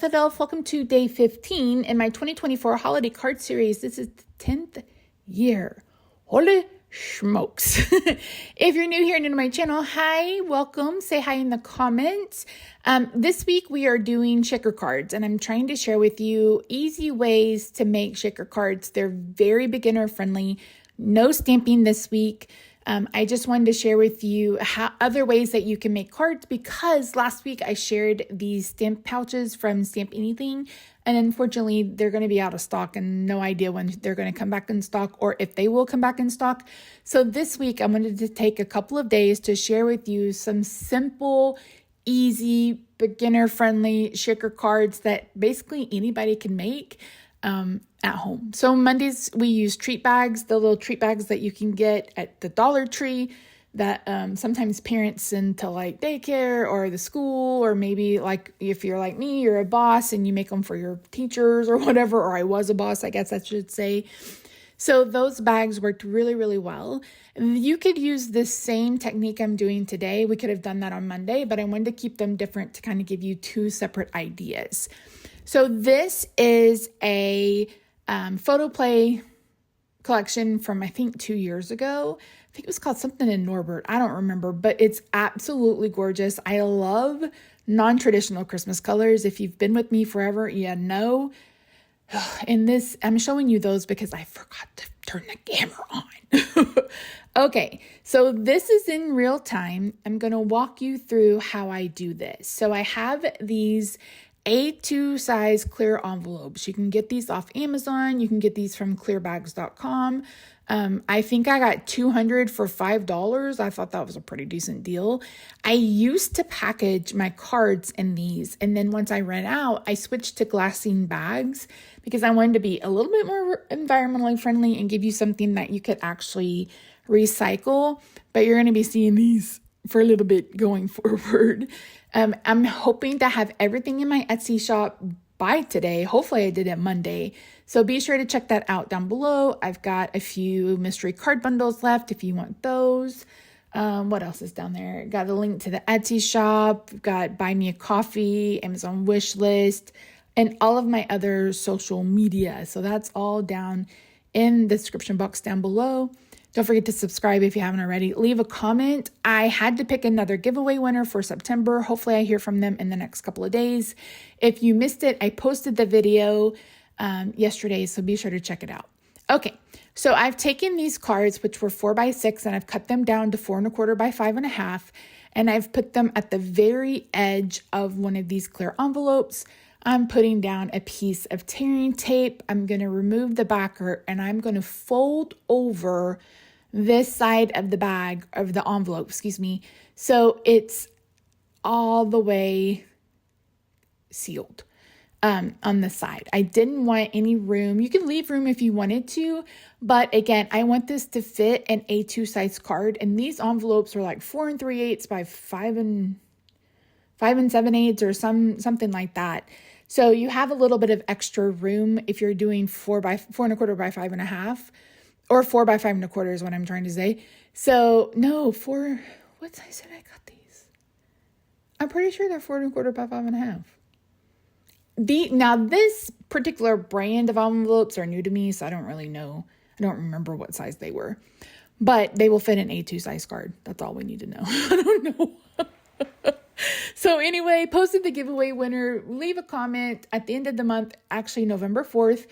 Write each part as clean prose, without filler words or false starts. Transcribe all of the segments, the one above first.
TheJollyFatElf. Welcome to day 15 in my 2024 holiday card series. This is the 10th year. Holy smokes. If you're new here and new to my channel, hi, welcome. Say hi in the comments. This week we are doing shaker cards, and I'm trying to share with you easy ways to make shaker cards. They're very beginner friendly. No stamping this week. I just wanted to share with you other ways that you can make cards, because last week I shared these stamp pouches from Stamp Anything, and unfortunately they're going to be out of stock and no idea when they're going to come back in stock or if they will come back in stock. So this week I wanted to take a couple of days to share with you some simple, easy, beginner-friendly shaker cards that basically anybody can make at home. So Mondays we use treat bags, the little treat bags that you can get at the Dollar Tree that sometimes parents send to like daycare or the school, or maybe like if you're like me, you're a boss and you make them for your teachers or whatever, or I was a boss, I guess I should say. So those bags worked really, really well. You could use the same technique I'm doing today. We could have done that on Monday, but I wanted to keep them different to kind of give you two separate ideas. So this is a photo play collection from, I think, 2 years ago. I think it was called something in Norbert. I don't remember, but it's absolutely gorgeous. I love non-traditional Christmas colors. If you've been with me forever, you know. In this, I'm showing you those because I forgot to turn the camera on. Okay, so this is in real time. I'm going to walk you through how I do this. So I have these A2 size clear envelopes. You can get these off Amazon. You can get these from clearbags.com. I think I got 200 for $5. I thought that was a pretty decent deal. I used to package my cards in these, and then once I ran out, I switched to glassine bags because I wanted to be a little bit more environmentally friendly and give you something that you could actually recycle. But you're going to be seeing these for a little bit going forward. I'm hoping to have everything in my Etsy shop by today. Hopefully I did it Monday. So be sure to check that out down below. I've got a few mystery card bundles left if you want those. What else is down there? Got a link to the Etsy shop. Got Buy Me a Coffee, Amazon wish list, and all of my other social media. So that's all down in the description box down below. Don't forget to subscribe if you haven't already. Leave a comment. I had to pick another giveaway winner for September. Hopefully I hear from them in the next couple of days. If you missed it, I posted the video yesterday, so be sure to check it out. Okay, so I've taken these cards, which were 4x6, and I've cut them down to 4 1/4 by 5 1/2, and I've put them at the very edge of one of these clear envelopes. I'm putting down a piece of tearing tape. I'm going to remove the backer, and I'm going to fold over this side of the bag, of the envelope, so it's all the way sealed on the side. I didn't want any room. You can leave room if you wanted to, but again, I want this to fit an A2 size card, and these envelopes are like 4 3/8 by 5 7/8 or something like that. So you have a little bit of extra room if you're doing 4 1/4 by 5 1/2. Or 4 by 5 1/4 is what I'm trying to say. So no, what size did I cut these? I'm pretty sure they're 4 1/4 by 5 1/2. Now this particular brand of envelopes are new to me, so I don't really know. I don't remember what size they were, but they will fit an A2 size card. That's all we need to know. I don't know. So anyway, posted the giveaway winner. Leave a comment at the end of the month, actually November 4th.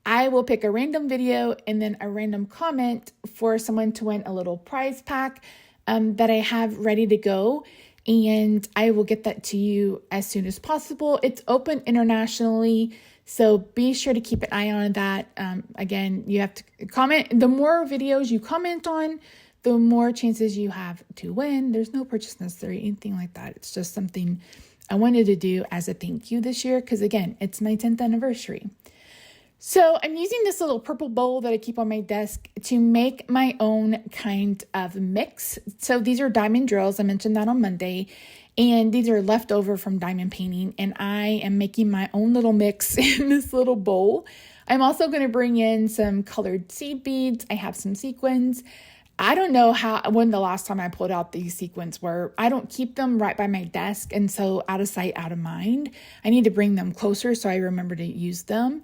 I will pick a random video and then a random comment for someone to win a little prize pack that I have ready to go. And I will get that to you as soon as possible. It's open internationally, so be sure to keep an eye on that. Again, you have to comment. The more videos you comment on, the more chances you have to win. There's no purchase necessary, anything like that. It's just something I wanted to do as a thank you this year because, again, it's my 10th anniversary. So I'm using this little purple bowl that I keep on my desk to make my own kind of mix. So these are diamond drills. I mentioned that on Monday. And these are left over from diamond painting. And I am making my own little mix in this little bowl. I'm also going to bring in some colored seed beads. I have some sequins. I don't know when the last time I pulled out these sequins were. I don't keep them right by my desk, and so out of sight, out of mind. I need to bring them closer so I remember to use them.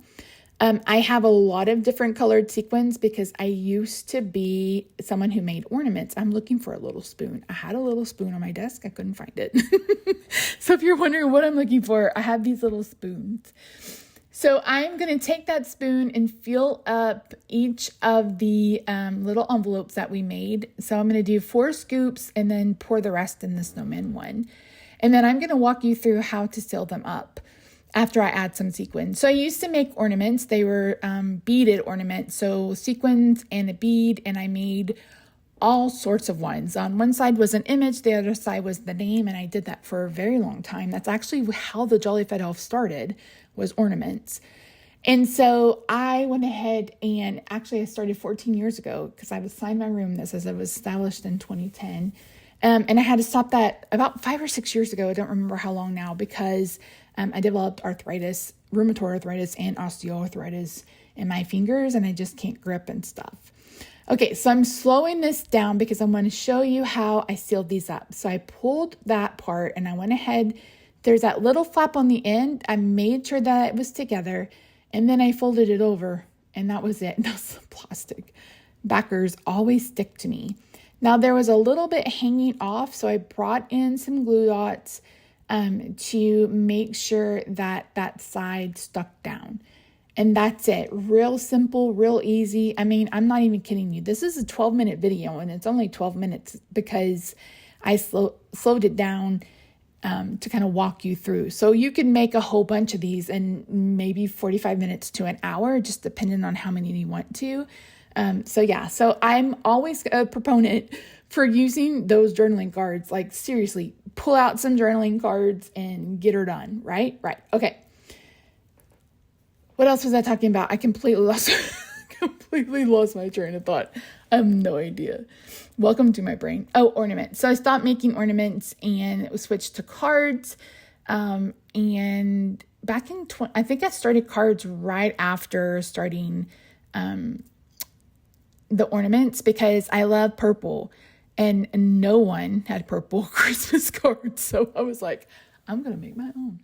I have a lot of different colored sequins because I used to be someone who made ornaments. I'm looking for a little spoon. I had a little spoon on my desk. I couldn't find it. So if you're wondering what I'm looking for, I have these little spoons. So I'm going to take that spoon and fill up each of the little envelopes that we made. So I'm going to do 4 scoops and then pour the rest in the snowman one. And then I'm going to walk you through how to seal them up after I add some sequins. So I used to make ornaments. They were beaded ornaments. So sequins and a bead, and I made all sorts of ones. On one side was an image, the other side was the name, and I did that for a very long time. That's actually how the Jolly Fat Elf started, was ornaments. And so I went ahead and actually I started 14 years ago because I was signed my room. This as it was established in 2010. And I had to stop that about 5 or 6 years ago. I don't remember how long now because I developed arthritis, rheumatoid arthritis, and osteoarthritis in my fingers, and I just can't grip and stuff. Okay, so I'm slowing this down because I'm going to show you how I sealed these up. So I pulled that part and I went ahead. There's that little flap on the end. I made sure that it was together, and then I folded it over, and that was it. That's plastic. Backers always stick to me. Now there was a little bit hanging off, so I brought in some glue dots to make sure that that side stuck down. And that's it. Real simple, real easy. I mean, I'm not even kidding you. This is a 12-minute video, and it's only 12 minutes because I slowed it down to kind of walk you through. So you can make a whole bunch of these in maybe 45 minutes to an hour, just depending on how many you want to. So I'm always a proponent for using those journaling cards. Like seriously, pull out some journaling cards and get her done, right? Right. Okay. What else was I talking about? I completely lost my train of thought. I have no idea. Welcome to my brain. Oh, ornaments. So I stopped making ornaments and switched to cards. And back in I think I started cards right after starting the ornaments because I love purple, and no one had purple Christmas cards. So I was like, I'm going to make my own.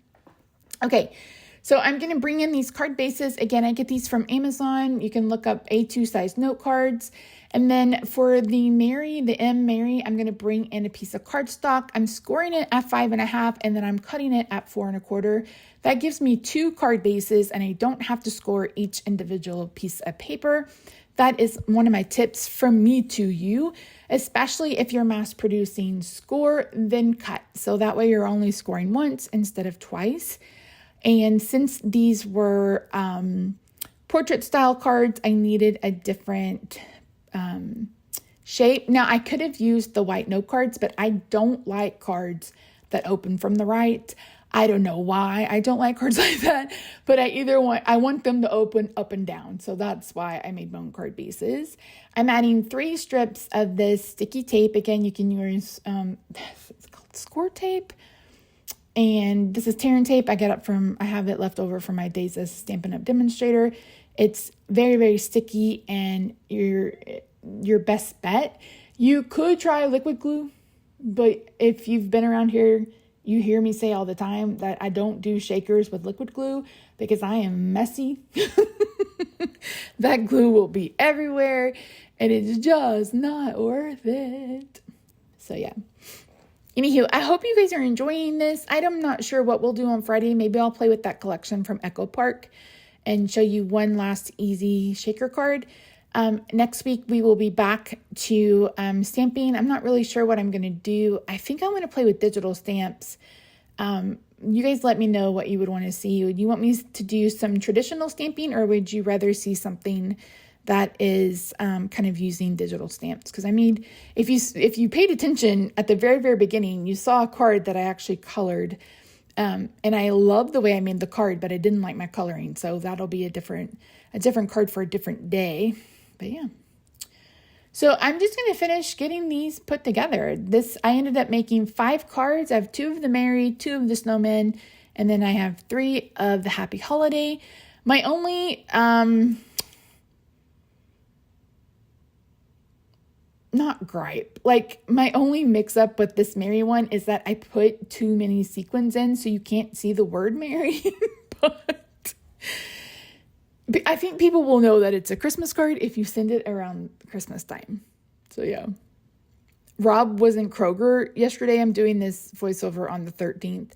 Okay. So I'm going to bring in these card bases. Again, I get these from Amazon. You can look up A2 size note cards. And then for the M Mary, I'm going to bring in a piece of cardstock. I'm scoring it at 5.5, and then I'm cutting it at 4.25. That gives me 2 card bases, and I don't have to score each individual piece of paper. That is one of my tips from me to you, especially if you're mass producing. Score, then cut. So that way you're only scoring once instead of twice. And since these were portrait style cards, I needed a different shape. Now I could have used the white note cards, but I don't like cards that open from the right. I don't know why I don't like cards like that, but I want them to open up and down. So that's why I made my own card bases. I'm adding 3 strips of this sticky tape. Again, you can use, it's called score tape. And this is tearing tape. I have it left over from my days as Stampin' Up! Demonstrator. It's very, very sticky, and your best bet. You could try liquid glue, but if you've been around here, you hear me say all the time that I don't do shakers with liquid glue because I am messy. That glue will be everywhere, and it's just not worth it. So yeah. Anywho, I hope you guys are enjoying this. I'm not sure what we'll do on Friday. Maybe I'll play with that collection from Echo Park and show you one last easy shaker card. Next week, we will be back to stamping. I'm not really sure what I'm going to do. I think I'm going to play with digital stamps. You guys let me know what you would want to see. Would you want me to do some traditional stamping, or would you rather see something that is kind of using digital stamps? Because I mean, if you paid attention at the very, very beginning, you saw a card that I actually colored. And I love the way I made the card, but I didn't like my coloring. So that'll be a different card for a different day. But yeah. So I'm just going to finish getting these put together. I ended up making 5 cards. I have 2 of the Merry, 2 of the Snowmen, and then I have 3 of the Happy Holiday. My only not gripe. Like, my only mix up with this Mary one is that I put too many sequins in, so you can't see the word Mary. But I think people will know that it's a Christmas card if you send it around Christmas time. So yeah. Rob was in Kroger yesterday. I'm doing this voiceover on the 13th.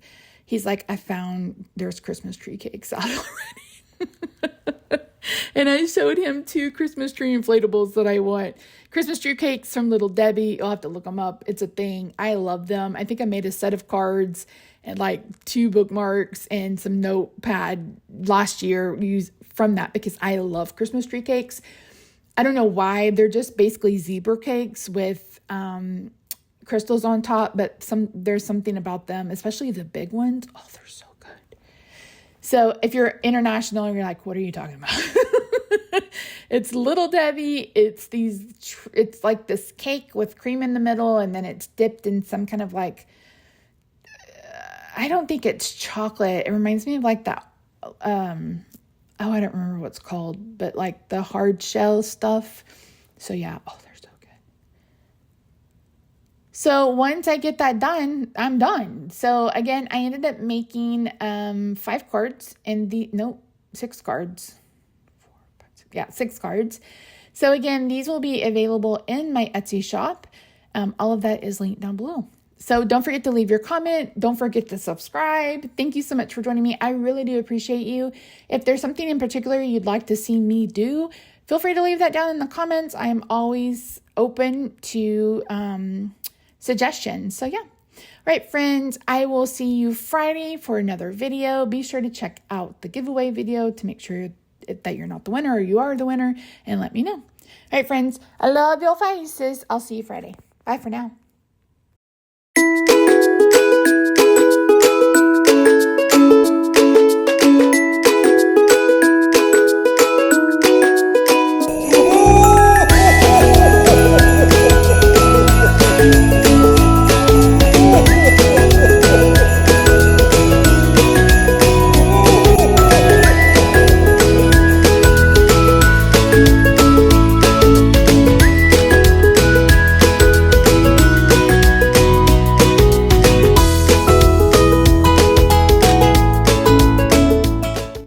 He's like, I found there's Christmas tree cakes out already. And I showed him 2 Christmas tree inflatables that I want. Christmas tree cakes from Little Debbie. You'll have to look them up. It's a thing. I love them. I think I made a set of cards and like 2 bookmarks and some notepad last year used from that because I love Christmas tree cakes. I don't know why. They're just basically zebra cakes with crystals on top, but there's something about them, especially the big ones. Oh, they're so good. So if you're international and you're like, what are you talking about? It's Little Debbie. It's like this cake with cream in the middle, and then it's dipped in some kind of like, I don't think it's chocolate. It reminds me of like that, I don't remember what's called, but like the hard shell stuff. So yeah, oh, they're so good. So once I get that done, I'm done. So again, I ended up making 5 cards and 6 cards. 6 cards. So again, these will be available in my Etsy shop. All of that is linked down below. So don't forget to leave your comment. Don't forget to subscribe. Thank you so much for joining me. I really do appreciate you. If there's something in particular you'd like to see me do, feel free to leave that down in the comments. I am always open to suggestions. So yeah. All right, friends, I will see you Friday for another video. Be sure to check out the giveaway video to make sure that you're not the winner or you are the winner, and let me know. All right, friends, I love your faces. I'll see you Friday. Bye for now.